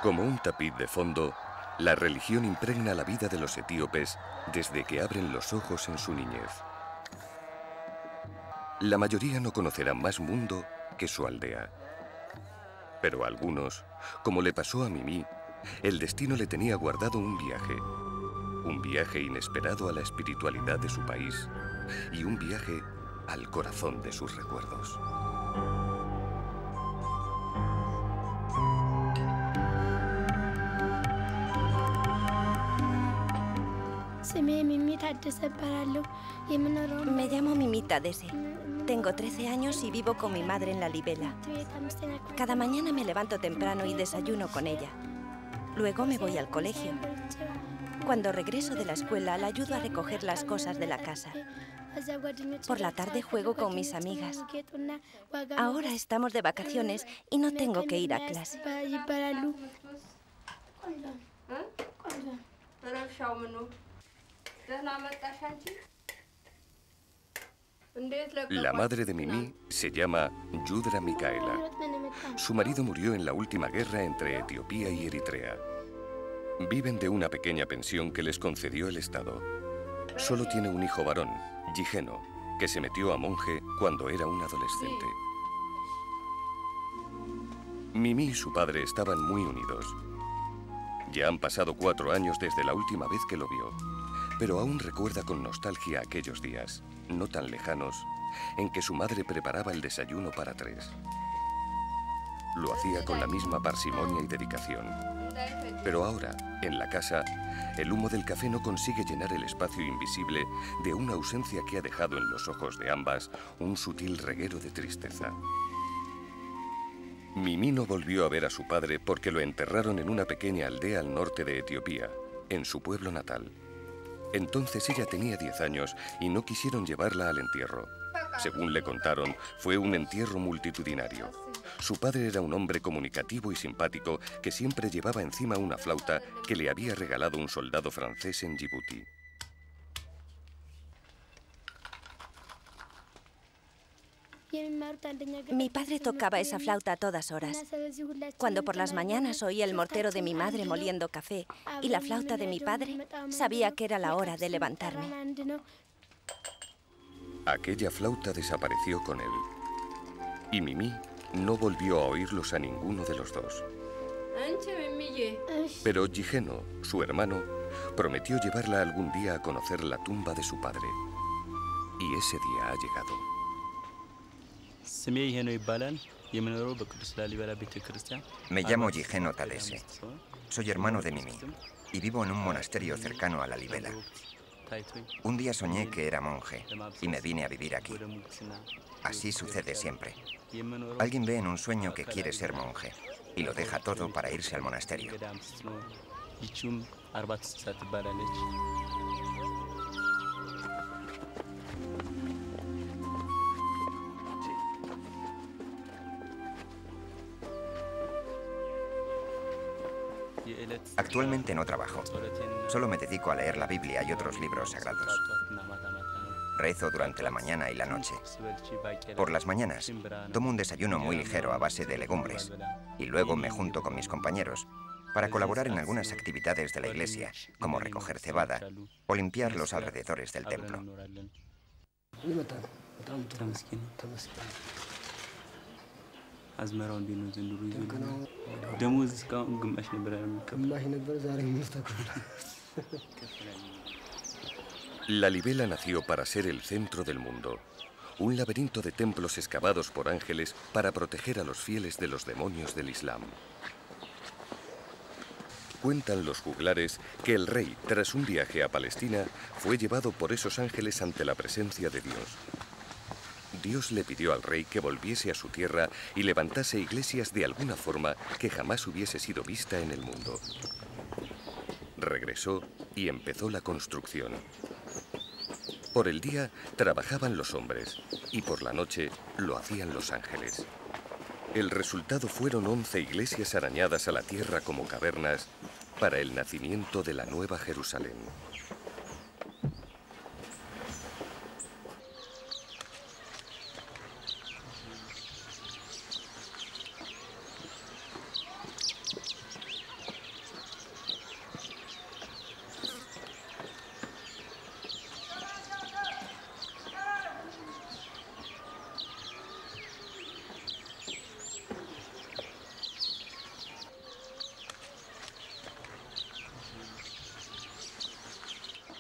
Como un tapiz de fondo, la religión impregna la vida de los etíopes desde que abren los ojos en su niñez. La mayoría no conocerá más mundo que su aldea. Pero a algunos, como le pasó a Mimi, el destino le tenía guardado un viaje inesperado a la espiritualidad de su país y un viaje al corazón de sus recuerdos. Me llamo Mimi Tadesse. Tengo 13 años y vivo con mi madre en La Libela. Cada mañana me levanto temprano y desayuno con ella. Luego me voy al colegio. Cuando regreso de la escuela, la ayudo a recoger las cosas de la casa. Por la tarde juego con mis amigas. Ahora estamos de vacaciones y no tengo que ir a clase. La madre de Mimi se llama Yudra Micaela. Su marido murió en la última guerra entre Etiopía y Eritrea. Viven de una pequeña pensión que les concedió el Estado. Solo tiene un hijo varón, Jigeno, que se metió a monje cuando era un adolescente. Mimi y su padre estaban muy unidos. Ya han pasado 4 años desde la última vez que lo vio, pero aún recuerda con nostalgia aquellos días, no tan lejanos, en que su madre preparaba el desayuno para 3. Lo hacía con la misma parsimonia y dedicación. Pero ahora, en la casa, el humo del café no consigue llenar el espacio invisible de una ausencia que ha dejado en los ojos de ambas un sutil reguero de tristeza. Mimi no volvió a ver a su padre porque lo enterraron en una pequeña aldea al norte de Etiopía, en su pueblo natal. Entonces ella tenía 10 años y no quisieron llevarla al entierro. Según le contaron, fue un entierro multitudinario. Su padre era un hombre comunicativo y simpático que siempre llevaba encima una flauta que le había regalado un soldado francés en Djibouti. Mi padre tocaba esa flauta a todas horas. Cuando por las mañanas oía el mortero de mi madre moliendo café y la flauta de mi padre, sabía que era la hora de levantarme. Aquella flauta desapareció con él. Y Mimi no volvió a oírlos a ninguno de los dos. Pero Jigeno, su hermano, prometió llevarla algún día a conocer la tumba de su padre. Y ese día ha llegado. Me llamo Jigeno Tadesse. Soy hermano de Mimi y vivo en un monasterio cercano a La Libela. Un día soñé que era monje y me vine a vivir aquí. Así sucede siempre. Alguien ve en un sueño que quiere ser monje y lo deja todo para irse al monasterio. Actualmente no trabajo. Solo me dedico a leer la Biblia y otros libros sagrados. Rezo durante la mañana y la noche. Por las mañanas, tomo un desayuno muy ligero a base de legumbres y luego me junto con mis compañeros para colaborar en algunas actividades de la iglesia, como recoger cebada o limpiar los alrededores del templo. La Libela nació para ser el centro del mundo, un laberinto de templos excavados por ángeles para proteger a los fieles de los demonios del Islam. Cuentan los juglares que el rey, tras un viaje a Palestina, fue llevado por esos ángeles ante la presencia de Dios. Dios le pidió al rey que volviese a su tierra y levantase iglesias de alguna forma que jamás hubiese sido vista en el mundo. Regresó y empezó la construcción. Por el día trabajaban los hombres y por la noche lo hacían los ángeles. El resultado fueron 11 iglesias arañadas a la tierra como cavernas para el nacimiento de la Nueva Jerusalén.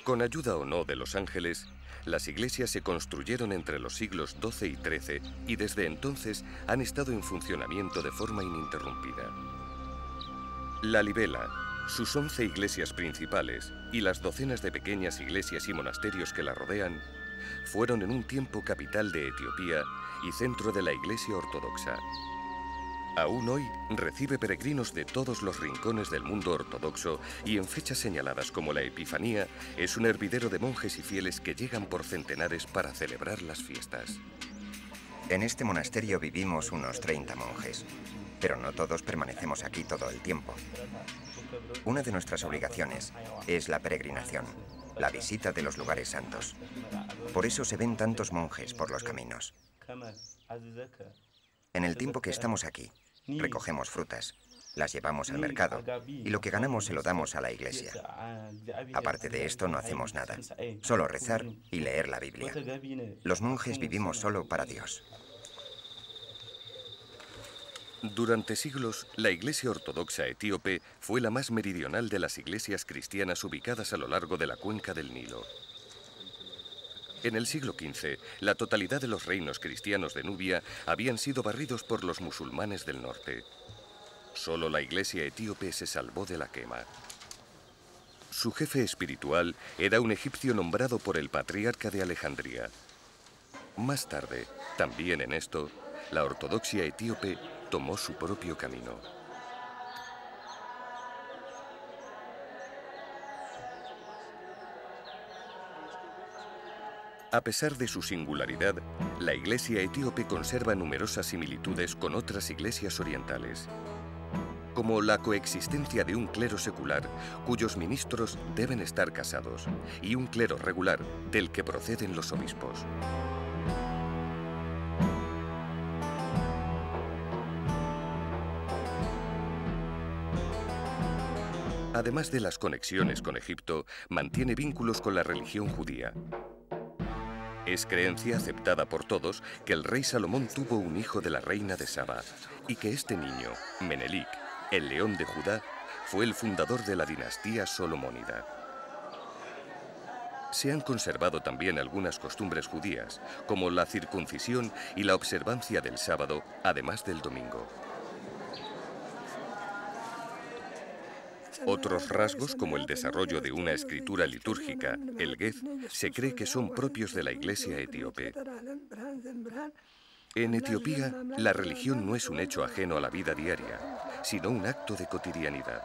Con ayuda o no de los ángeles, las iglesias se construyeron entre los siglos XII y XIII y desde entonces han estado en funcionamiento de forma ininterrumpida. La Libela, sus 11 iglesias principales y las docenas de pequeñas iglesias y monasterios que la rodean, fueron en un tiempo capital de Etiopía y centro de la Iglesia Ortodoxa. Aún hoy recibe peregrinos de todos los rincones del mundo ortodoxo y en fechas señaladas como la Epifanía es un hervidero de monjes y fieles que llegan por centenares para celebrar las fiestas. En este monasterio vivimos unos 30 monjes, pero no todos permanecemos aquí todo el tiempo. Una de nuestras obligaciones es la peregrinación, la visita de los lugares santos. Por eso se ven tantos monjes por los caminos. En el tiempo que estamos aquí, recogemos frutas, las llevamos al mercado y lo que ganamos se lo damos a la iglesia. Aparte de esto no hacemos nada, solo rezar y leer la Biblia. Los monjes vivimos solo para Dios. Durante siglos, la Iglesia Ortodoxa etíope fue la más meridional de las iglesias cristianas ubicadas a lo largo de la cuenca del Nilo. En el siglo XV, la totalidad de los reinos cristianos de Nubia habían sido barridos por los musulmanes del norte. Solo la iglesia etíope se salvó de la quema. Su jefe espiritual era un egipcio nombrado por el patriarca de Alejandría. Más tarde, también en esto, la ortodoxia etíope tomó su propio camino. A pesar de su singularidad, la iglesia etíope conserva numerosas similitudes con otras iglesias orientales, como la coexistencia de un clero secular, cuyos ministros deben estar casados, y un clero regular, del que proceden los obispos. Además de las conexiones con Egipto, mantiene vínculos con la religión judía. Es creencia aceptada por todos que el rey Salomón tuvo un hijo de la reina de Saba y que este niño, Menelik, el león de Judá, fue el fundador de la dinastía solomónida. Se han conservado también algunas costumbres judías, como la circuncisión y la observancia del sábado, además del domingo. Otros rasgos, como el desarrollo de una escritura litúrgica, el Gez, se cree que son propios de la iglesia etíope. En Etiopía, la religión no es un hecho ajeno a la vida diaria, sino un acto de cotidianidad.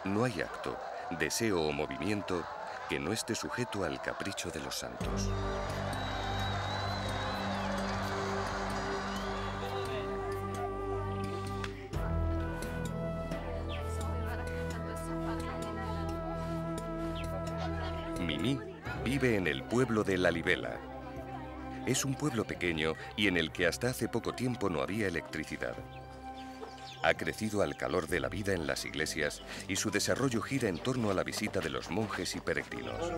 No hay acto, deseo o movimiento que no esté sujeto al capricho de los santos. Mimi vive en el pueblo de La Libela. Es un pueblo pequeño y en el que hasta hace poco tiempo no había electricidad. Ha crecido al calor de la vida en las iglesias y su desarrollo gira en torno a la visita de los monjes y peregrinos.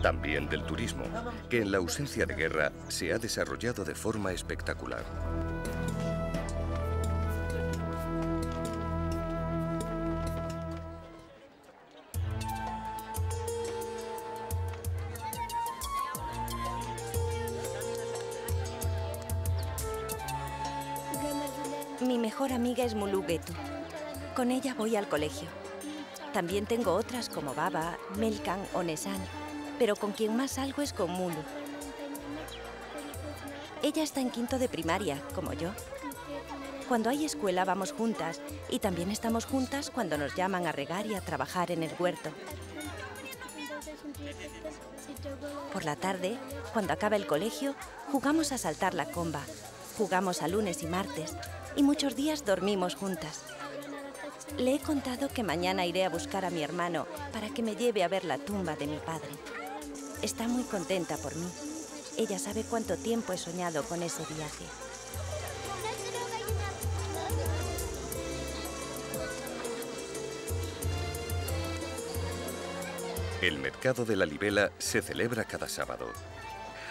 También del turismo, que en la ausencia de guerra se ha desarrollado de forma espectacular. Mi mejor amiga es Mulugetu. Con ella voy al colegio. También tengo otras como Baba, Melkan o Nesan, pero con quien más salgo es con Mulu. Ella está en quinto de primaria, como yo. Cuando hay escuela vamos juntas y también estamos juntas cuando nos llaman a regar y a trabajar en el huerto. Por la tarde, cuando acaba el colegio, jugamos a saltar la comba. Jugamos a lunes y martes y muchos días dormimos juntas. Le he contado que mañana iré a buscar a mi hermano para que me lleve a ver la tumba de mi padre. Está muy contenta por mí. Ella sabe cuánto tiempo he soñado con ese viaje. El mercado de La Libela se celebra cada sábado.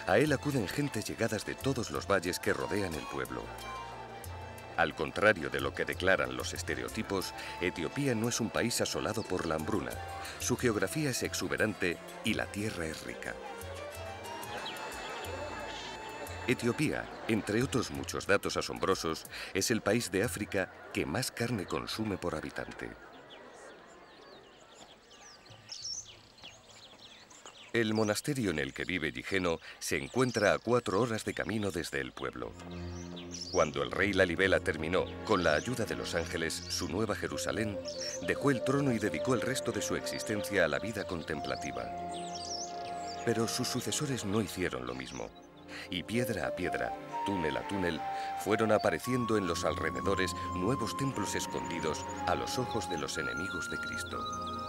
A él acuden gentes llegadas de todos los valles que rodean el pueblo. Al contrario de lo que declaran los estereotipos, Etiopía no es un país asolado por la hambruna. Su geografía es exuberante y la tierra es rica. Etiopía, entre otros muchos datos asombrosos, es el país de África que más carne consume por habitante. El monasterio en el que vive Jigeno se encuentra a 4 horas de camino desde el pueblo. Cuando el rey Lalibela terminó, con la ayuda de los ángeles, su nueva Jerusalén, dejó el trono y dedicó el resto de su existencia a la vida contemplativa. Pero sus sucesores no hicieron lo mismo. Y piedra a piedra, túnel a túnel, fueron apareciendo en los alrededores nuevos templos escondidos a los ojos de los enemigos de Cristo.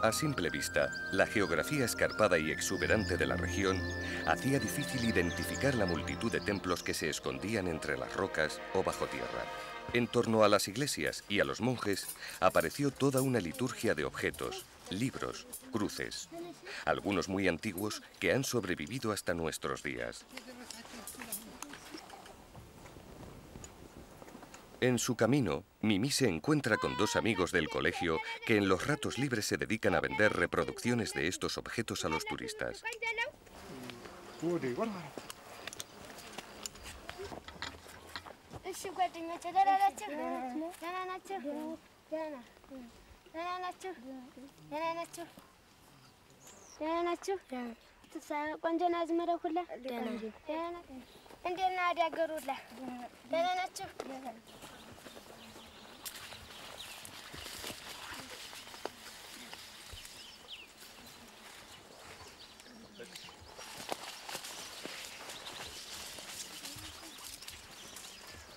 A simple vista, la geografía escarpada y exuberante de la región hacía difícil identificar la multitud de templos que se escondían entre las rocas o bajo tierra. En torno a las iglesias y a los monjes apareció toda una liturgia de objetos, libros, cruces, algunos muy antiguos que han sobrevivido hasta nuestros días. En su camino, Mimi se encuentra con 2 amigos del colegio que en los ratos libres se dedican a vender reproducciones de estos objetos a los turistas.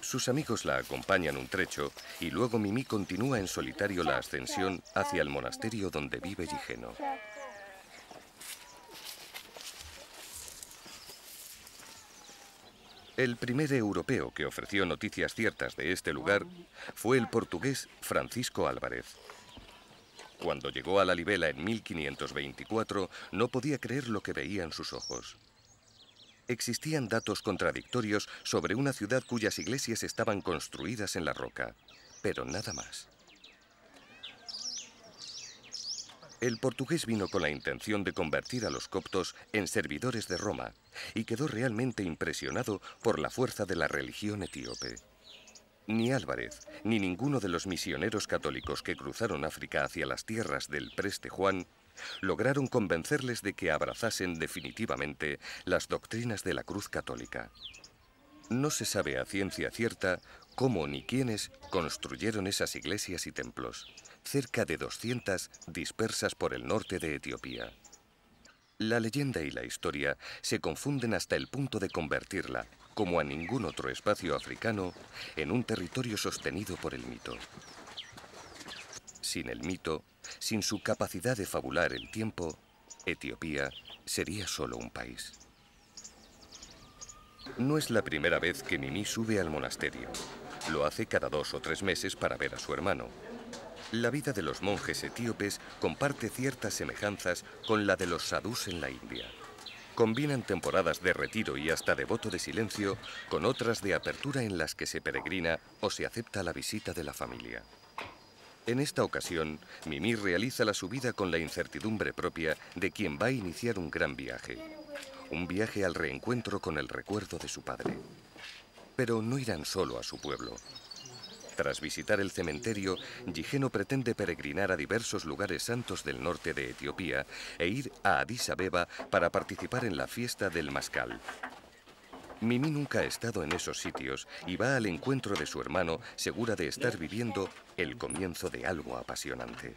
Sus amigos la acompañan un trecho y luego Mimi continúa en solitario la ascensión hacia el monasterio donde vive Jigeno. El primer europeo que ofreció noticias ciertas de este lugar fue el portugués Francisco Álvarez. Cuando llegó a Lalibela en 1524, no podía creer lo que veía en sus ojos. Existían datos contradictorios sobre una ciudad cuyas iglesias estaban construidas en la roca, pero nada más. El portugués vino con la intención de convertir a los coptos en servidores de Roma y quedó realmente impresionado por la fuerza de la religión etíope. Ni Álvarez, ni ninguno de los misioneros católicos que cruzaron África hacia las tierras del Preste Juan lograron convencerles de que abrazasen definitivamente las doctrinas de la cruz católica. No se sabe a ciencia cierta cómo ni quiénes construyeron esas iglesias y templos, cerca de 200 dispersas por el norte de Etiopía. La leyenda y la historia se confunden hasta el punto de convertirla, como a ningún otro espacio africano, en un territorio sostenido por el mito. Sin el mito, sin su capacidad de fabular el tiempo, Etiopía sería solo un país. No es la primera vez que Mimi sube al monasterio. Lo hace cada 2 o 3 meses para ver a su hermano. La vida de los monjes etíopes comparte ciertas semejanzas con la de los sadhus en la India. Combinan temporadas de retiro y hasta de voto de silencio con otras de apertura en las que se peregrina o se acepta la visita de la familia. En esta ocasión, Mimi realiza la subida con la incertidumbre propia de quien va a iniciar un gran viaje. Un viaje al reencuentro con el recuerdo de su padre. Pero no irán solo a su pueblo. Tras visitar el cementerio, Jigeno pretende peregrinar a diversos lugares santos del norte de Etiopía e ir a Addis Abeba para participar en la fiesta del Mascal. Mimi nunca ha estado en esos sitios y va al encuentro de su hermano segura de estar viviendo el comienzo de algo apasionante.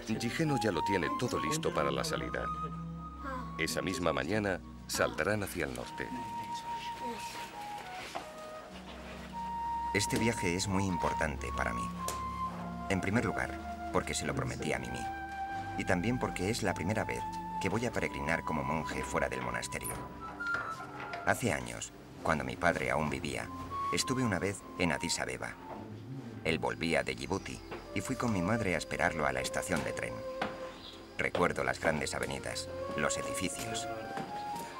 Jigeno ya lo tiene todo listo para la salida. Esa misma mañana saldrán hacia el norte. Este viaje es muy importante para mí. En primer lugar, porque se lo prometí a Mimi. Y también porque es la primera vez que voy a peregrinar como monje fuera del monasterio. Hace años, cuando mi padre aún vivía, estuve una vez en Addis Abeba. Él volvía de Djibouti y fui con mi madre a esperarlo a la estación de tren. Recuerdo las grandes avenidas, los edificios.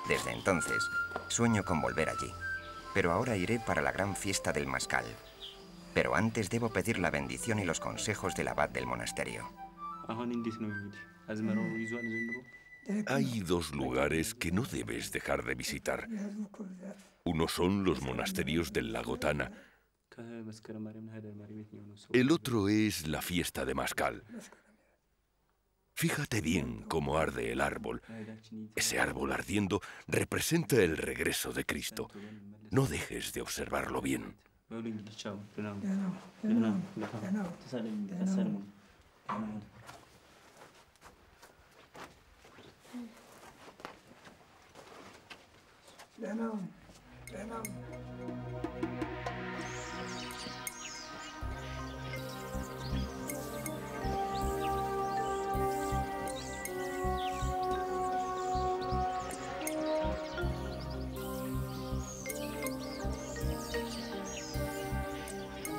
Desde entonces, sueño con volver allí. Pero ahora iré para la gran fiesta del Mascal. Pero antes debo pedir la bendición y los consejos del abad del monasterio. Hay dos lugares que no debes dejar de visitar. Uno son los monasterios del lago Tana. El otro es la fiesta de Mascal. Fíjate bien cómo arde el árbol. Ese árbol ardiendo representa el regreso de Cristo. No dejes de observarlo bien.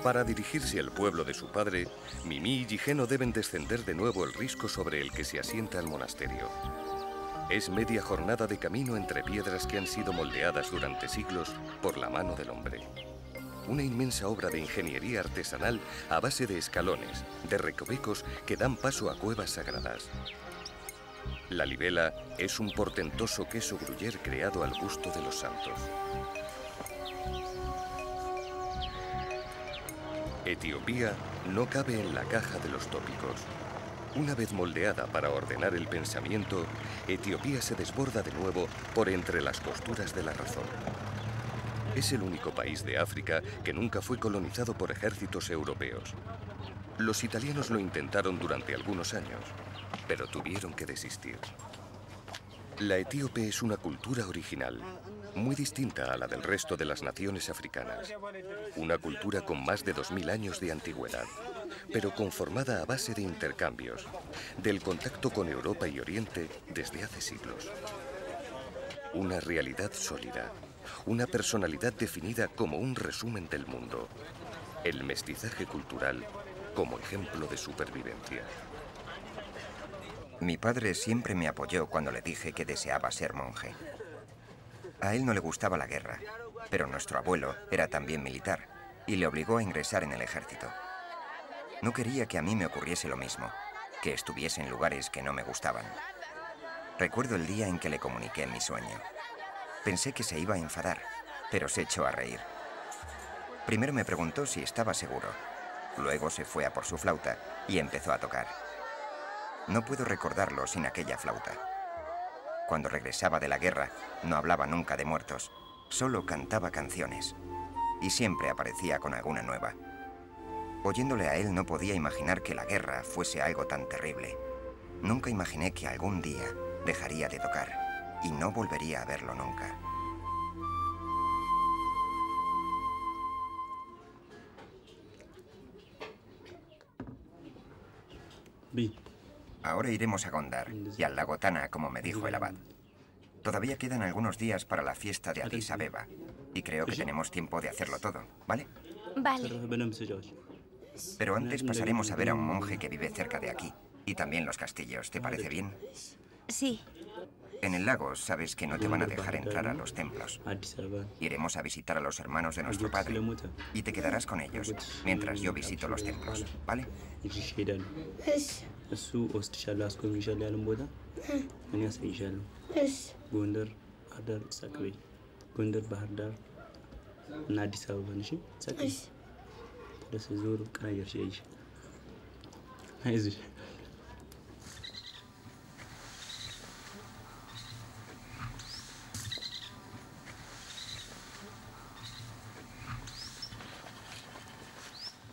Para dirigirse al pueblo de su padre, Mimi y Jigeno deben descender de nuevo el risco sobre el que se asienta el monasterio. Es media jornada de camino entre piedras que han sido moldeadas durante siglos por la mano del hombre. Una inmensa obra de ingeniería artesanal a base de escalones, de recovecos que dan paso a cuevas sagradas. La libela es un portentoso queso gruyère creado al gusto de los santos. Etiopía no cabe en la caja de los tópicos. Una vez moldeada para ordenar el pensamiento, Etiopía se desborda de nuevo por entre las costuras de la razón. Es el único país de África que nunca fue colonizado por ejércitos europeos. Los italianos lo intentaron durante algunos años, pero tuvieron que desistir. La etíope es una cultura original, muy distinta a la del resto de las naciones africanas. Una cultura con más de 2000 años de antigüedad, pero conformada a base de intercambios, del contacto con Europa y Oriente desde hace siglos. Una realidad sólida, una personalidad definida como un resumen del mundo. El mestizaje cultural como ejemplo de supervivencia. Mi padre siempre me apoyó cuando le dije que deseaba ser monje. A él no le gustaba la guerra, pero nuestro abuelo era también militar y le obligó a ingresar en el ejército. No quería que a mí me ocurriese lo mismo, que estuviese en lugares que no me gustaban. Recuerdo el día en que le comuniqué mi sueño. Pensé que se iba a enfadar, pero se echó a reír. Primero me preguntó si estaba seguro. Luego se fue a por su flauta y empezó a tocar. No puedo recordarlo sin aquella flauta. Cuando regresaba de la guerra, no hablaba nunca de muertos, solo cantaba canciones. Y siempre aparecía con alguna nueva. Oyéndole a él no podía imaginar que la guerra fuese algo tan terrible. Nunca imaginé que algún día dejaría de tocar y no volvería a verlo nunca. Ahora iremos a Gondar y al lago Tana, como me dijo el abad. Todavía quedan algunos días para la fiesta de Addis Abeba y creo que tenemos tiempo de hacerlo todo, ¿vale? Vale. Pero antes pasaremos a ver a un monje que vive cerca de aquí y también los castillos, ¿te parece bien? Sí. En el lago sabes que no te van a dejar entrar a los templos. Iremos a visitar a los hermanos de nuestro padre y te quedarás con ellos mientras yo visito los templos, ¿vale?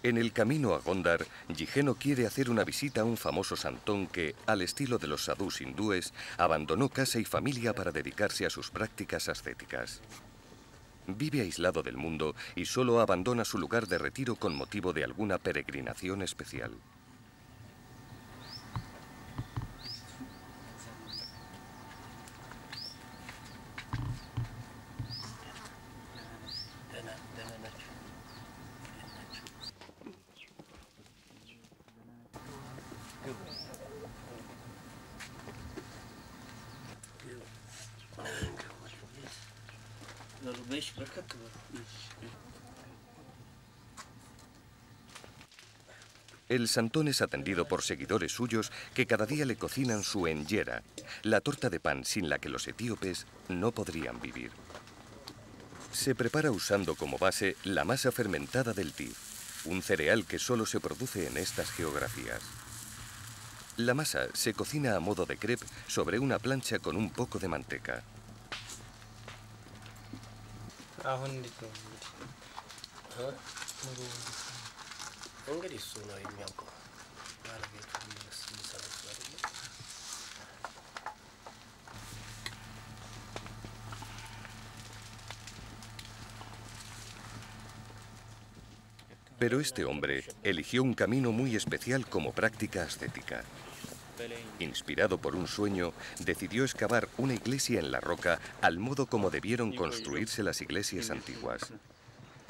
En el camino a Gondar, Jigeno quiere hacer una visita a un famoso santón que, al estilo de los sadhus hindúes, abandonó casa y familia para dedicarse a sus prácticas ascéticas. Vive aislado del mundo y solo abandona su lugar de retiro con motivo de alguna peregrinación especial. El santón es atendido por seguidores suyos que cada día le cocinan su enjera, la torta de pan sin la que los etíopes no podrían vivir. Se prepara usando como base la masa fermentada del tif, un cereal que solo se produce en estas geografías. La masa se cocina a modo de crepe sobre una plancha con un poco de manteca. Pero este hombre eligió un camino muy especial como práctica ascética. Inspirado por un sueño, decidió excavar una iglesia en la roca al modo como debieron construirse las iglesias antiguas.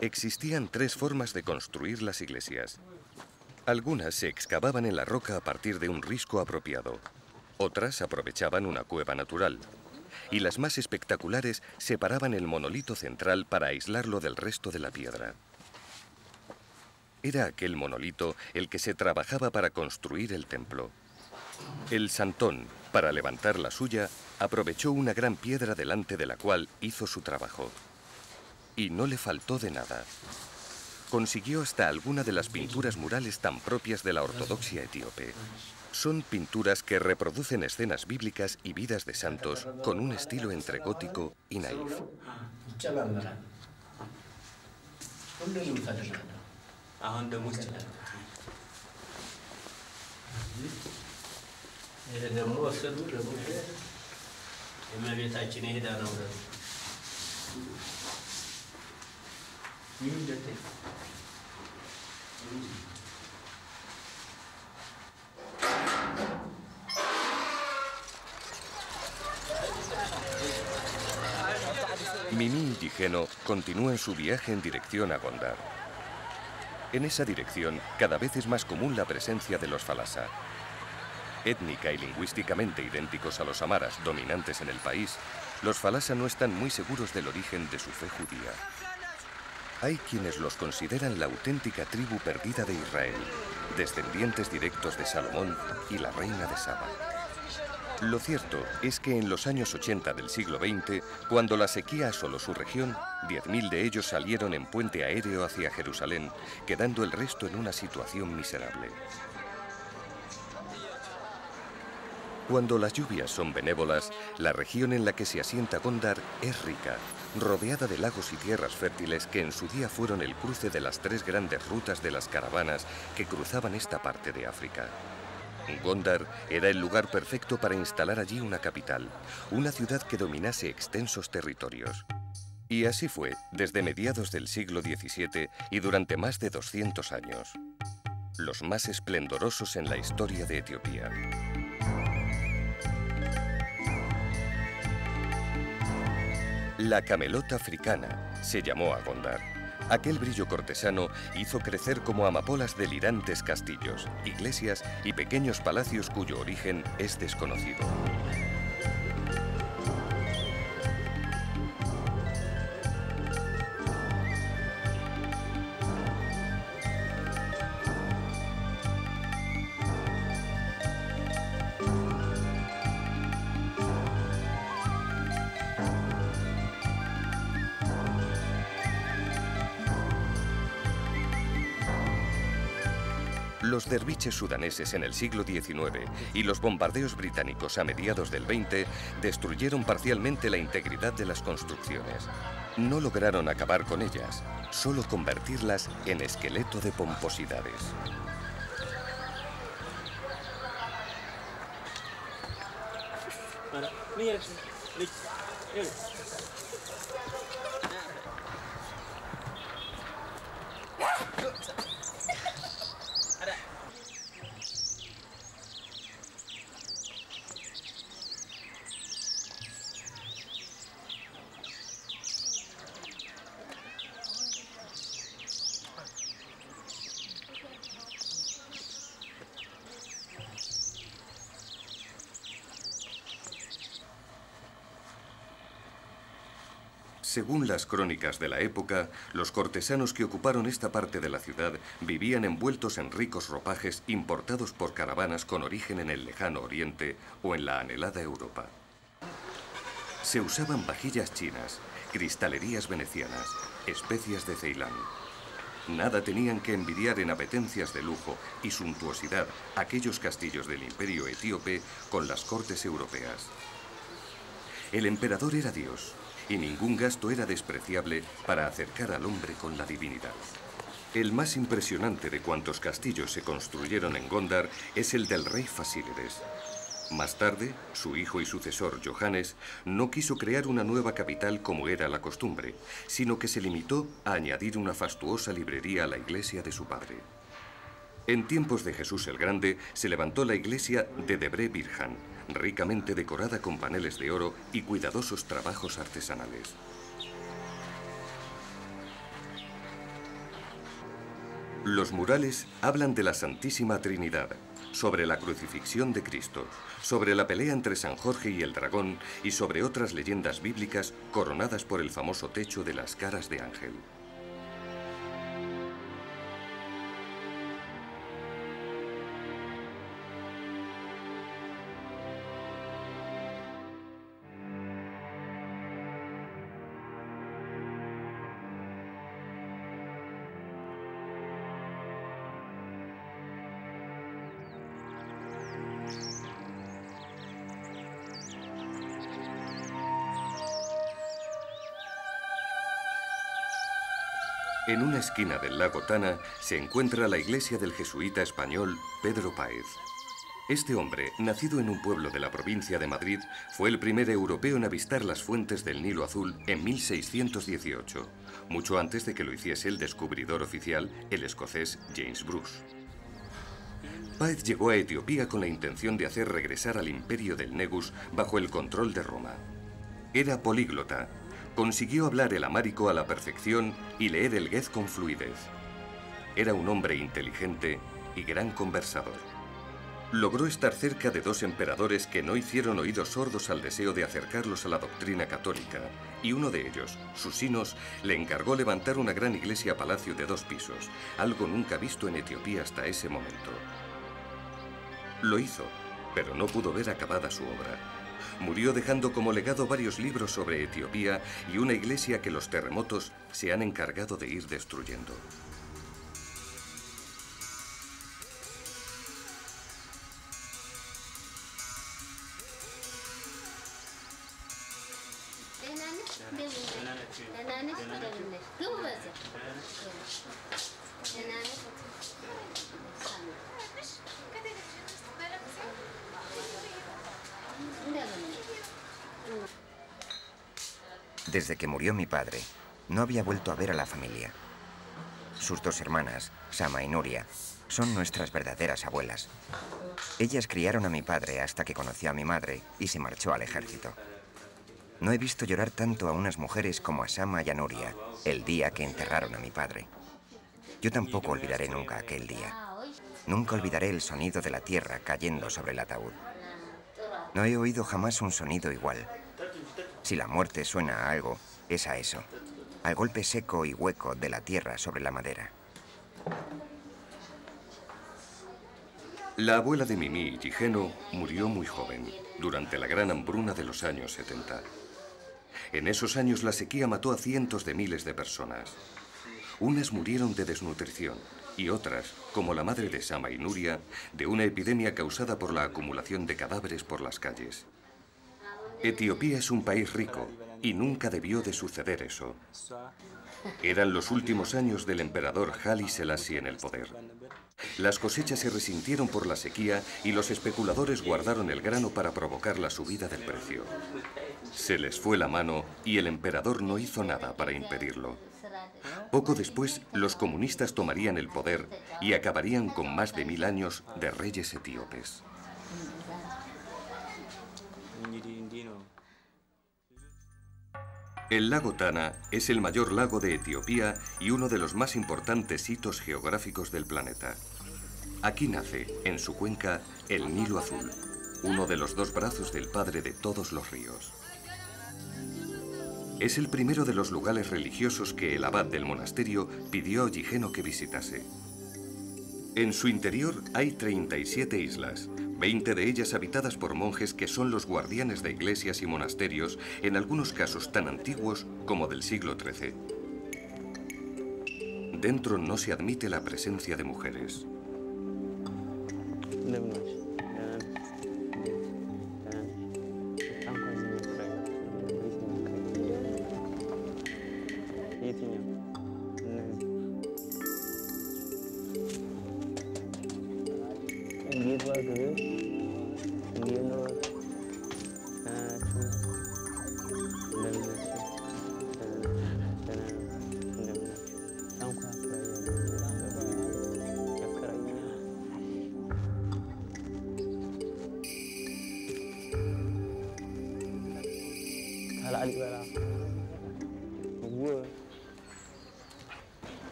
Existían 3 formas de construir las iglesias. Algunas se excavaban en la roca a partir de un risco apropiado. Otras aprovechaban una cueva natural. Y las más espectaculares separaban el monolito central para aislarlo del resto de la piedra. Era aquel monolito el que se trabajaba para construir el templo. El santón, para levantar la suya, aprovechó una gran piedra delante de la cual hizo su trabajo. Y no le faltó de nada. Consiguió hasta alguna de las pinturas murales tan propias de la ortodoxia etíope. Son pinturas que reproducen escenas bíblicas y vidas de santos con un estilo entre gótico y naif. Mimi y Geno continúan su viaje en dirección a Gondar. En esa dirección, cada vez es más común la presencia de los falasa. Étnica y lingüísticamente idénticos a los amaras dominantes en el país, los falasa no están muy seguros del origen de su fe judía. Hay quienes los consideran la auténtica tribu perdida de Israel, descendientes directos de Salomón y la reina de Saba. Lo cierto es que en los años 80 del siglo XX, cuando la sequía asoló su región, 10.000 de ellos salieron en puente aéreo hacia Jerusalén, quedando el resto en una situación miserable. Cuando las lluvias son benévolas, la región en la que se asienta Gondar es rica, rodeada de lagos y tierras fértiles que en su día fueron el cruce de las 3 grandes rutas de las caravanas que cruzaban esta parte de África. Gondar era el lugar perfecto para instalar allí una capital, una ciudad que dominase extensos territorios. Y así fue desde mediados del siglo XVII y durante más de 200 años. Los más esplendorosos en la historia de Etiopía. La camelota africana se llamó a Gondar. Aquel brillo cortesano hizo crecer como amapolas delirantes castillos, iglesias y pequeños palacios cuyo origen es desconocido. Los derviches sudaneses en el siglo XIX y los bombardeos británicos a mediados del XX destruyeron parcialmente la integridad de las construcciones. No lograron acabar con ellas, solo convertirlas en esqueleto de pomposidades. Según las crónicas de la época, los cortesanos que ocuparon esta parte de la ciudad vivían envueltos en ricos ropajes importados por caravanas con origen en el lejano Oriente o en la anhelada Europa. Se usaban vajillas chinas, cristalerías venecianas, especias de Ceilán. Nada tenían que envidiar en apetencias de lujo y suntuosidad aquellos castillos del imperio etíope con las cortes europeas. El emperador era Dios, y ningún gasto era despreciable para acercar al hombre con la divinidad. El más impresionante de cuantos castillos se construyeron en Gondar es el del rey Fasílides. Más tarde, su hijo y sucesor, Johannes, no quiso crear una nueva capital como era la costumbre, sino que se limitó a añadir una fastuosa librería a la iglesia de su padre. En tiempos de Jesús el Grande, se levantó la iglesia de Debre Birhan, ricamente decorada con paneles de oro y cuidadosos trabajos artesanales. Los murales hablan de la Santísima Trinidad, sobre la crucifixión de Cristo, sobre la pelea entre San Jorge y el dragón y sobre otras leyendas bíblicas coronadas por el famoso techo de las caras de ángel. En una esquina del lago Tana se encuentra la iglesia del jesuita español Pedro Páez. Este hombre, nacido en un pueblo de la provincia de Madrid, fue el primer europeo en avistar las fuentes del Nilo Azul en 1618, mucho antes de que lo hiciese el descubridor oficial, el escocés James Bruce. Páez llegó a Etiopía con la intención de hacer regresar al imperio del Negus bajo el control de Roma. Era políglota. Consiguió hablar el amárico a la perfección y leer el Gez con fluidez. Era un hombre inteligente y gran conversador. Logró estar cerca de dos emperadores que no hicieron oídos sordos al deseo de acercarlos a la doctrina católica, y uno de ellos, Susinos, le encargó levantar una gran iglesia-palacio de 2 pisos, algo nunca visto en Etiopía hasta ese momento. Lo hizo, pero no pudo ver acabada su obra. Murió dejando como legado varios libros sobre Etiopía y una iglesia que los terremotos se han encargado de ir destruyendo. Desde que murió mi padre, no había vuelto a ver a la familia. Sus 2 hermanas, Sama y Nuria, son nuestras verdaderas abuelas. Ellas criaron a mi padre hasta que conoció a mi madre y se marchó al ejército. No he visto llorar tanto a unas mujeres como a Sama y a Nuria el día que enterraron a mi padre. Yo tampoco olvidaré nunca aquel día. Nunca olvidaré el sonido de la tierra cayendo sobre el ataúd. No he oído jamás un sonido igual. Si la muerte suena a algo, es a eso, al golpe seco y hueco de la tierra sobre la madera. La abuela de Mimi, Gigeno, murió muy joven, durante la gran hambruna de los años 70. En esos años la sequía mató a cientos de miles de personas. Unas murieron de desnutrición y otras, como la madre de Sama y Nuria, de una epidemia causada por la acumulación de cadáveres por las calles. Etiopía es un país rico y nunca debió de suceder eso. Eran los últimos años del emperador Haile Selassie en el poder. Las cosechas se resintieron por la sequía y los especuladores guardaron el grano para provocar la subida del precio. Se les fue la mano y el emperador no hizo nada para impedirlo. Poco después, los comunistas tomarían el poder y acabarían con más de 1000 años de reyes etíopes. El lago Tana es el mayor lago de Etiopía y uno de los más importantes hitos geográficos del planeta. Aquí nace, en su cuenca, el Nilo Azul, uno de los 2 brazos del padre de todos los ríos. Es el primero de los lugares religiosos que el abad del monasterio pidió a Gigeno que visitase. En su interior hay 37 islas, 20 de ellas habitadas por monjes que son los guardianes de iglesias y monasterios, en algunos casos tan antiguos como del siglo XIII. Dentro no se admite la presencia de mujeres.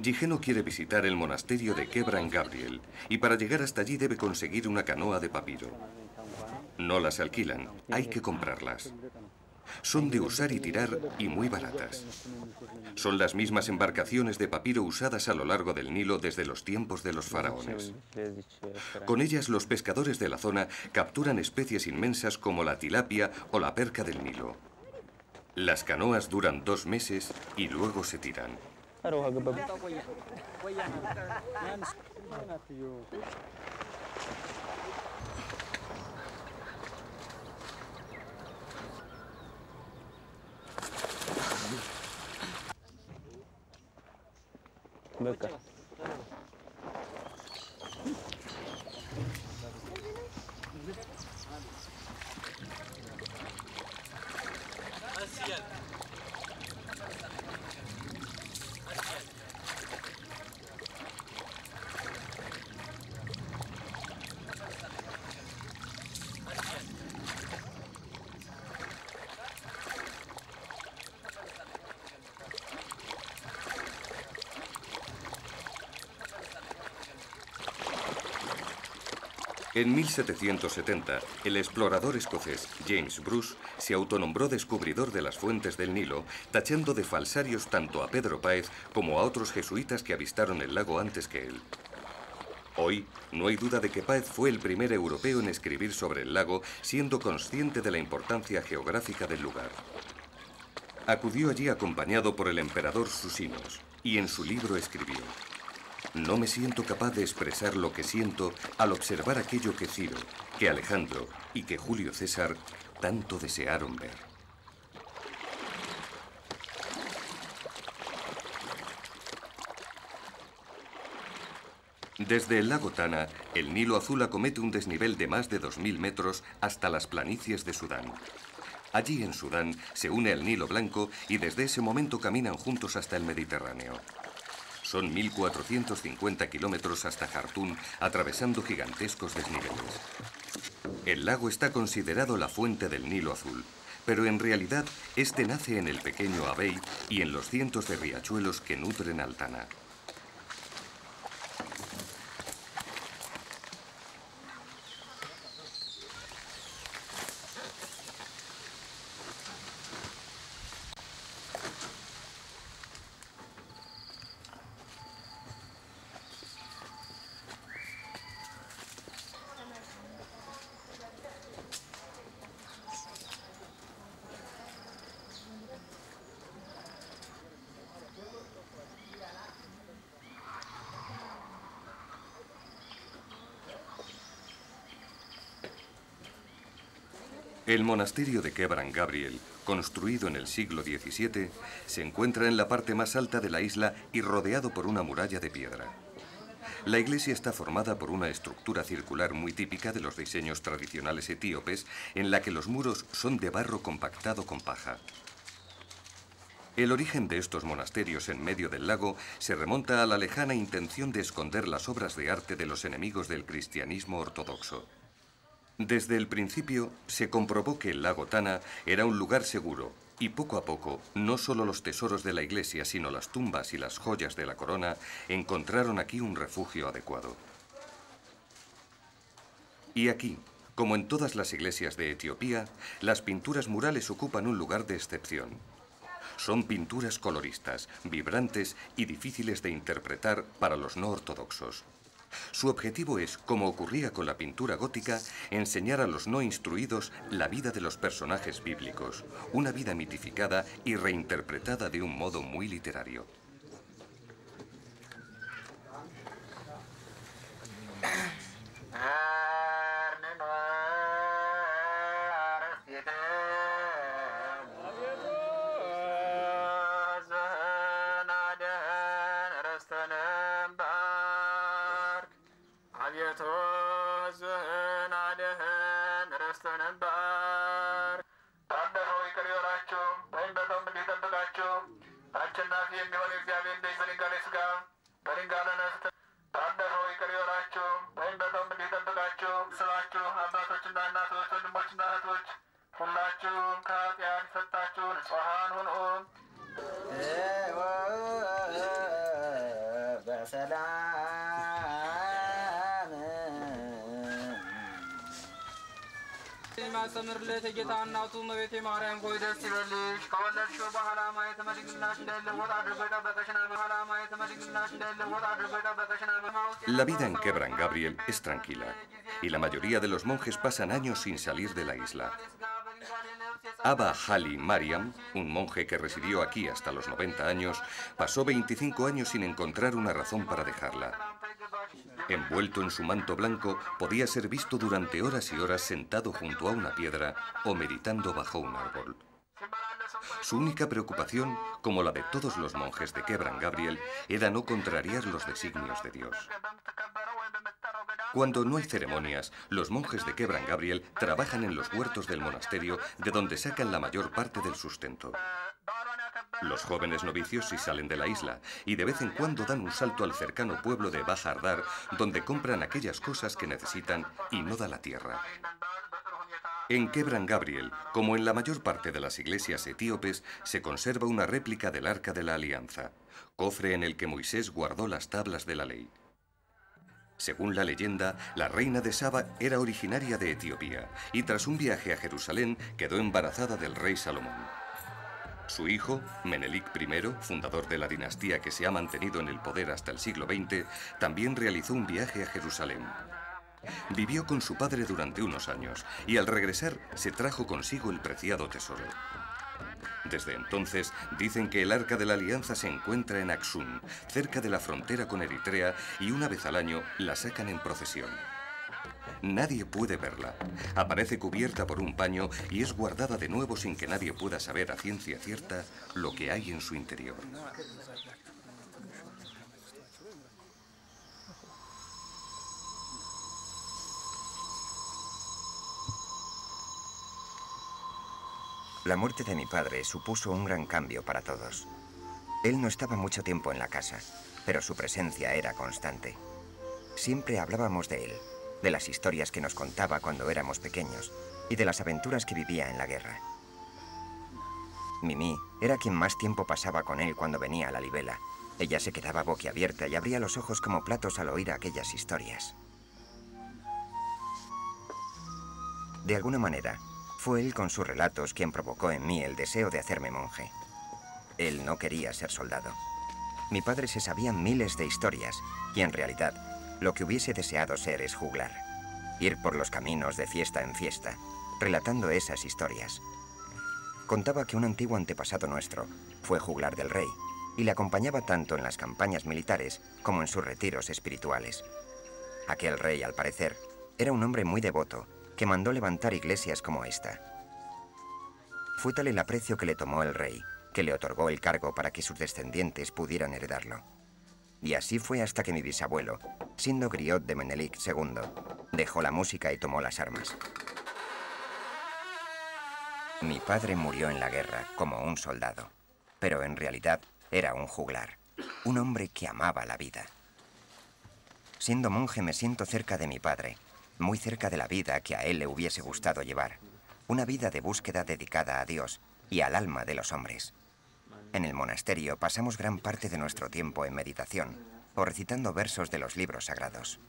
Gigeno quiere visitar el monasterio de Quebran Gabriel y para llegar hasta allí debe conseguir una canoa de papiro. No las alquilan, hay que comprarlas. Son de usar y tirar y muy baratas. Son las mismas embarcaciones de papiro usadas a lo largo del Nilo desde los tiempos de los faraones. Con ellas los pescadores de la zona capturan especies inmensas como la tilapia o la perca del Nilo. Las canoas duran 2 meses y luego se tiran. En 1770, el explorador escocés James Bruce se autonombró descubridor de las fuentes del Nilo, tachando de falsarios tanto a Pedro Páez como a otros jesuitas que avistaron el lago antes que él. Hoy, no hay duda de que Páez fue el primer europeo en escribir sobre el lago, siendo consciente de la importancia geográfica del lugar. Acudió allí acompañado por el emperador Susinos, y en su libro escribió: «No me siento capaz de expresar lo que siento al observar aquello que Ciro, que Alejandro y que Julio César tanto desearon ver». Desde el lago Tana, el Nilo Azul acomete un desnivel de más de 2000 metros hasta las planicies de Sudán. Allí en Sudán se une al Nilo Blanco y desde ese momento caminan juntos hasta el Mediterráneo. Son 1450 kilómetros hasta Jartún, atravesando gigantescos desniveles. El lago está considerado la fuente del Nilo Azul, pero en realidad este nace en el pequeño Abay y en los cientos de riachuelos que nutren al Tana. El monasterio de Quebran Gabriel, construido en el siglo XVII, se encuentra en la parte más alta de la isla y rodeado por una muralla de piedra. La iglesia está formada por una estructura circular muy típica de los diseños tradicionales etíopes, en la que los muros son de barro compactado con paja. El origen de estos monasterios en medio del lago se remonta a la lejana intención de esconder las obras de arte de los enemigos del cristianismo ortodoxo. Desde el principio se comprobó que el lago Tana era un lugar seguro y poco a poco no solo los tesoros de la iglesia sino las tumbas y las joyas de la corona encontraron aquí un refugio adecuado. Y aquí, como en todas las iglesias de Etiopía, las pinturas murales ocupan un lugar de excepción. Son pinturas coloristas, vibrantes y difíciles de interpretar para los no ortodoxos. Su objetivo es, como ocurría con la pintura gótica, enseñar a los no instruidos la vida de los personajes bíblicos, una vida mitificada y reinterpretada de un modo muy literario. La vida en Kebran Gabriel es tranquila y la mayoría de los monjes pasan años sin salir de la isla. Abba Hali Mariam, un monje que residió aquí hasta los 90 años, pasó 25 años sin encontrar una razón para dejarla. Envuelto en su manto blanco, podía ser visto durante horas y horas sentado junto a una piedra o meditando bajo un árbol. Su única preocupación, como la de todos los monjes de Kebran Gabriel, era no contrariar los designios de Dios. Cuando no hay ceremonias, los monjes de Kebran Gabriel trabajan en los huertos del monasterio, de donde sacan la mayor parte del sustento. Los jóvenes novicios sí salen de la isla y de vez en cuando dan un salto al cercano pueblo de Bahardar, donde compran aquellas cosas que necesitan y no da la tierra. En Kebran Gabriel, como en la mayor parte de las iglesias etíopes, se conserva una réplica del Arca de la Alianza, cofre en el que Moisés guardó las tablas de la ley. Según la leyenda, la reina de Saba era originaria de Etiopía y tras un viaje a Jerusalén quedó embarazada del rey Salomón. Su hijo, Menelik I, fundador de la dinastía que se ha mantenido en el poder hasta el siglo XX, también realizó un viaje a Jerusalén. Vivió con su padre durante unos años y al regresar se trajo consigo el preciado tesoro. Desde entonces dicen que el Arca de la Alianza se encuentra en Aksum, cerca de la frontera con Eritrea, y una vez al año la sacan en procesión. Nadie puede verla. Aparece cubierta por un paño y es guardada de nuevo sin que nadie pueda saber a ciencia cierta lo que hay en su interior. La muerte de mi padre supuso un gran cambio para todos. Él no estaba mucho tiempo en la casa, pero su presencia era constante. Siempre hablábamos de él, de las historias que nos contaba cuando éramos pequeños y de las aventuras que vivía en la guerra. Mimi era quien más tiempo pasaba con él cuando venía a la Libela. Ella se quedaba boquiabierta y abría los ojos como platos al oír aquellas historias. De alguna manera, fue él con sus relatos quien provocó en mí el deseo de hacerme monje. Él no quería ser soldado. Mi padre se sabía miles de historias y en realidad lo que hubiese deseado ser es juglar. Ir por los caminos de fiesta en fiesta, relatando esas historias. Contaba que un antiguo antepasado nuestro fue juglar del rey y le acompañaba tanto en las campañas militares como en sus retiros espirituales. Aquel rey, al parecer, era un hombre muy devoto que mandó levantar iglesias como esta. Fue tal el aprecio que le tomó el rey, que le otorgó el cargo para que sus descendientes pudieran heredarlo. Y así fue hasta que mi bisabuelo, siendo griot de Menelik II, dejó la música y tomó las armas. Mi padre murió en la guerra como un soldado, pero en realidad era un juglar, un hombre que amaba la vida. Siendo monje me siento cerca de mi padre, muy cerca de la vida que a él le hubiese gustado llevar, una vida de búsqueda dedicada a Dios y al alma de los hombres. En el monasterio pasamos gran parte de nuestro tiempo en meditación o recitando versos de los libros sagrados.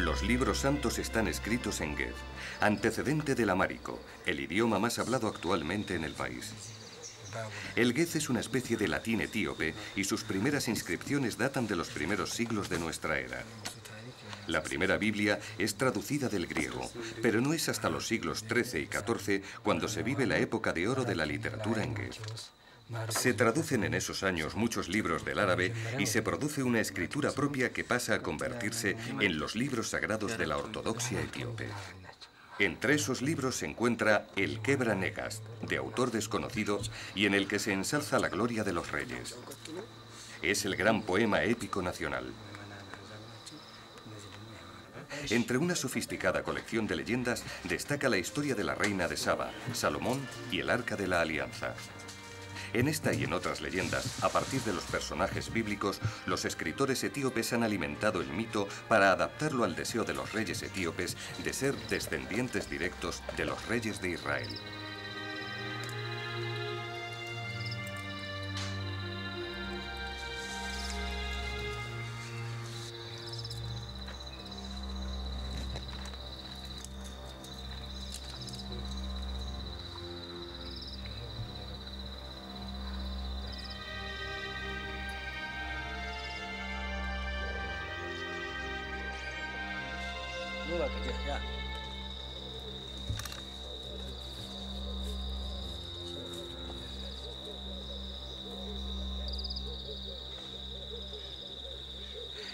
Los libros santos están escritos en Ge'ez, antecedente del amárico, el idioma más hablado actualmente en el país. El Ge'ez es una especie de latín etíope y sus primeras inscripciones datan de los primeros siglos de nuestra era. La primera Biblia es traducida del griego, pero no es hasta los siglos XIII y XIV cuando se vive la época de oro de la literatura en Ge'ez. Se traducen en esos años muchos libros del árabe y se produce una escritura propia que pasa a convertirse en los libros sagrados de la ortodoxia etíope. Entre esos libros se encuentra el Kebra Nagast, de autor desconocido, y en el que se ensalza la gloria de los reyes. Es el gran poema épico nacional. Entre una sofisticada colección de leyendas destaca la historia de la reina de Saba, Salomón y el Arca de la Alianza. En esta y en otras leyendas, a partir de los personajes bíblicos, los escritores etíopes han alimentado el mito para adaptarlo al deseo de los reyes etíopes de ser descendientes directos de los reyes de Israel.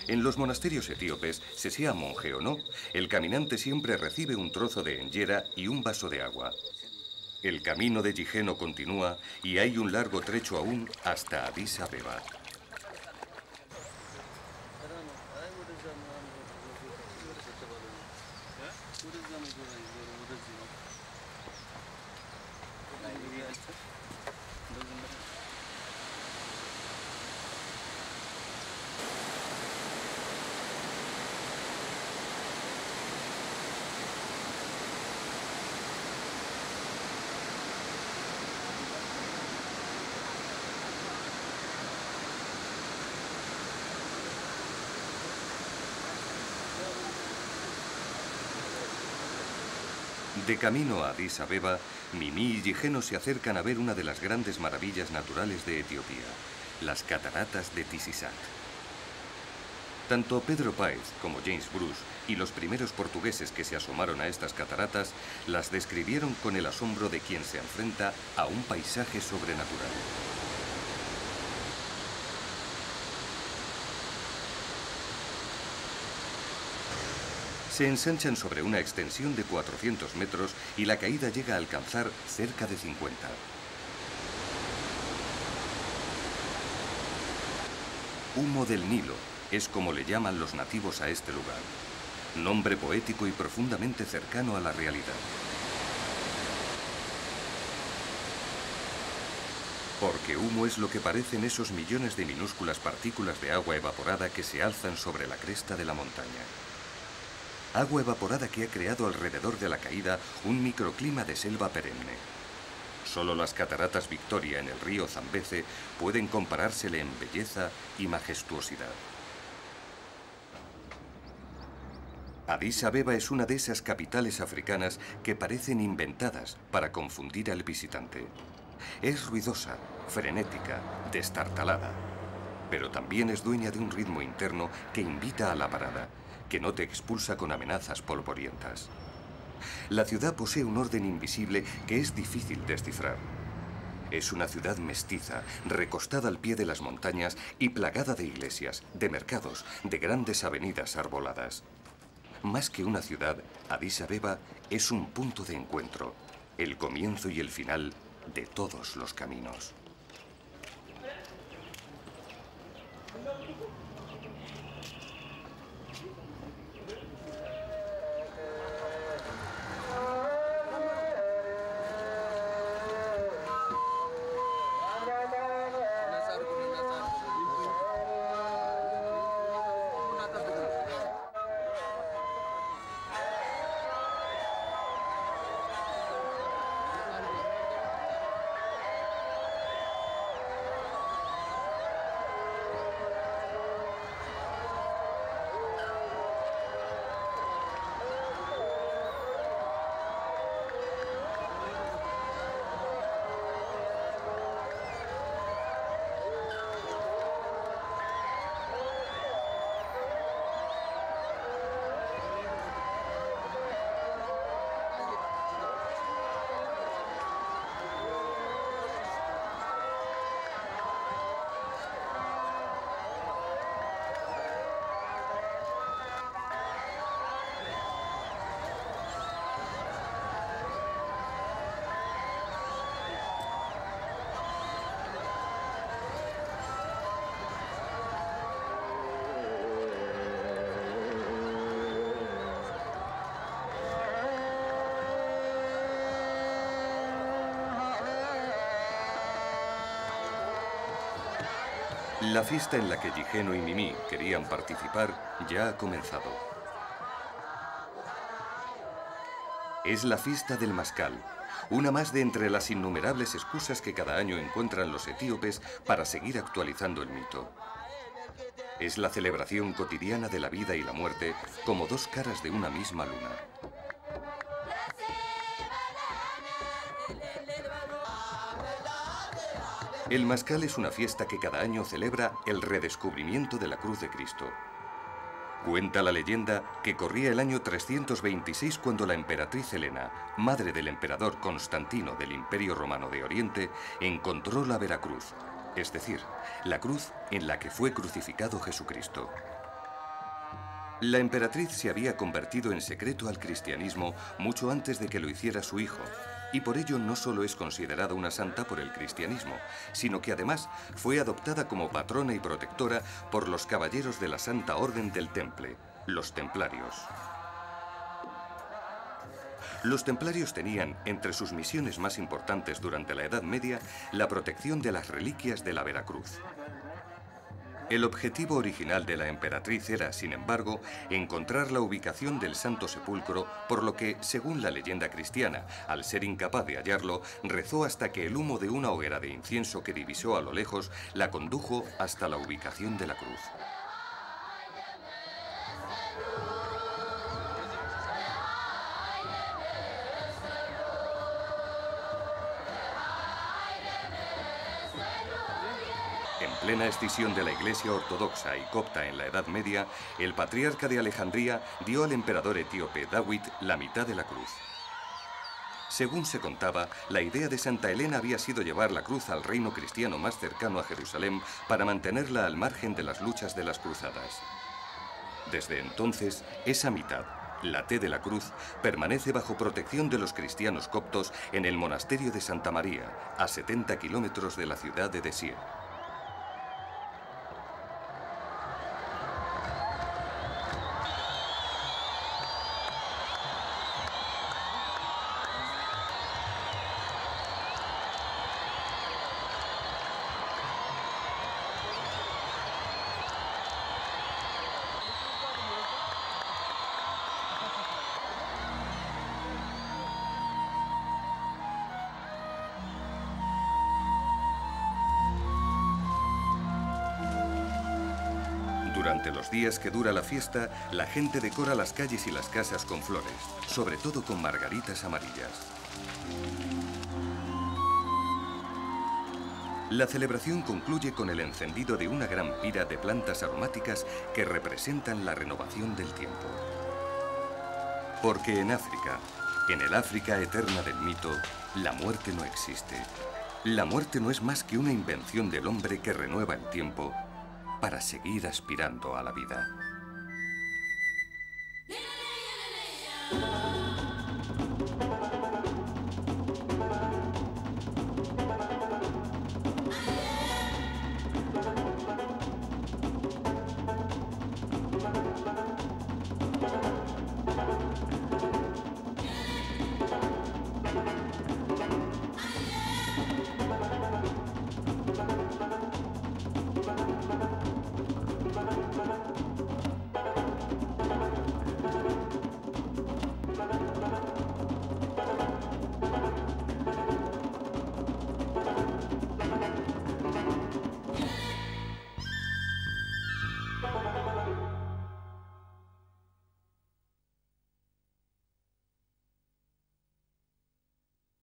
En los monasterios etíopes, se sea monje o no, el caminante siempre recibe un trozo de enjera y un vaso de agua. El camino de Gigeno continúa y hay un largo trecho aún hasta Addis Abeba. De camino a Addis Abeba, Mimi y Gigeno se acercan a ver una de las grandes maravillas naturales de Etiopía, las cataratas de Tisisac. Tanto Pedro Páez como James Bruce y los primeros portugueses que se asomaron a estas cataratas las describieron con el asombro de quien se enfrenta a un paisaje sobrenatural. Se ensanchan sobre una extensión de 400 metros y la caída llega a alcanzar cerca de 50. Humo del Nilo es como le llaman los nativos a este lugar, nombre poético y profundamente cercano a la realidad. Porque humo es lo que parecen esos millones de minúsculas partículas de agua evaporada que se alzan sobre la cresta de la montaña. Agua evaporada que ha creado alrededor de la caída un microclima de selva perenne. Solo las cataratas Victoria en el río Zambeze pueden comparársele en belleza y majestuosidad. Addis Abeba es una de esas capitales africanas que parecen inventadas para confundir al visitante. Es ruidosa, frenética, destartalada, pero también es dueña de un ritmo interno que invita a la parada, que no te expulsa con amenazas polvorientas. La ciudad posee un orden invisible que es difícil descifrar. Es una ciudad mestiza, recostada al pie de las montañas y plagada de iglesias, de mercados, de grandes avenidas arboladas. Más que una ciudad, Addis Abeba es un punto de encuentro, el comienzo y el final de todos los caminos. La fiesta en la que Gigeno y Mimi querían participar ya ha comenzado. Es la fiesta del Mascal, una más de entre las innumerables excusas que cada año encuentran los etíopes para seguir actualizando el mito. Es la celebración cotidiana de la vida y la muerte como dos caras de una misma luna. El Mascal es una fiesta que cada año celebra el redescubrimiento de la cruz de Cristo. Cuenta la leyenda que corría el año 326 cuando la emperatriz Helena, madre del emperador Constantino del Imperio Romano de Oriente, encontró la Veracruz, es decir, la cruz en la que fue crucificado Jesucristo. La emperatriz se había convertido en secreto al cristianismo mucho antes de que lo hiciera su hijo, y por ello no solo es considerada una santa por el cristianismo, sino que además fue adoptada como patrona y protectora por los caballeros de la Santa Orden del Temple, los templarios. Los templarios tenían, entre sus misiones más importantes durante la Edad Media, la protección de las reliquias de la Veracruz. El objetivo original de la emperatriz era, sin embargo, encontrar la ubicación del Santo Sepulcro, por lo que, según la leyenda cristiana, al ser incapaz de hallarlo, rezó hasta que el humo de una hoguera de incienso que divisó a lo lejos la condujo hasta la ubicación de la cruz. En plena escisión de la Iglesia ortodoxa y copta en la Edad Media, el patriarca de Alejandría dio al emperador etíope Dawit la mitad de la cruz. Según se contaba, la idea de Santa Helena había sido llevar la cruz al reino cristiano más cercano a Jerusalén para mantenerla al margen de las luchas de las cruzadas. Desde entonces, esa mitad, la T de la cruz, permanece bajo protección de los cristianos coptos en el monasterio de Santa María, a 70 kilómetros de la ciudad de Desier. Durante los días que dura la fiesta, la gente decora las calles y las casas con flores, sobre todo con margaritas amarillas. La celebración concluye con el encendido de una gran pira de plantas aromáticas que representan la renovación del tiempo. Porque en África, en el África eterna del mito, la muerte no existe. La muerte no es más que una invención del hombre que renueva el tiempo para seguir aspirando a la vida.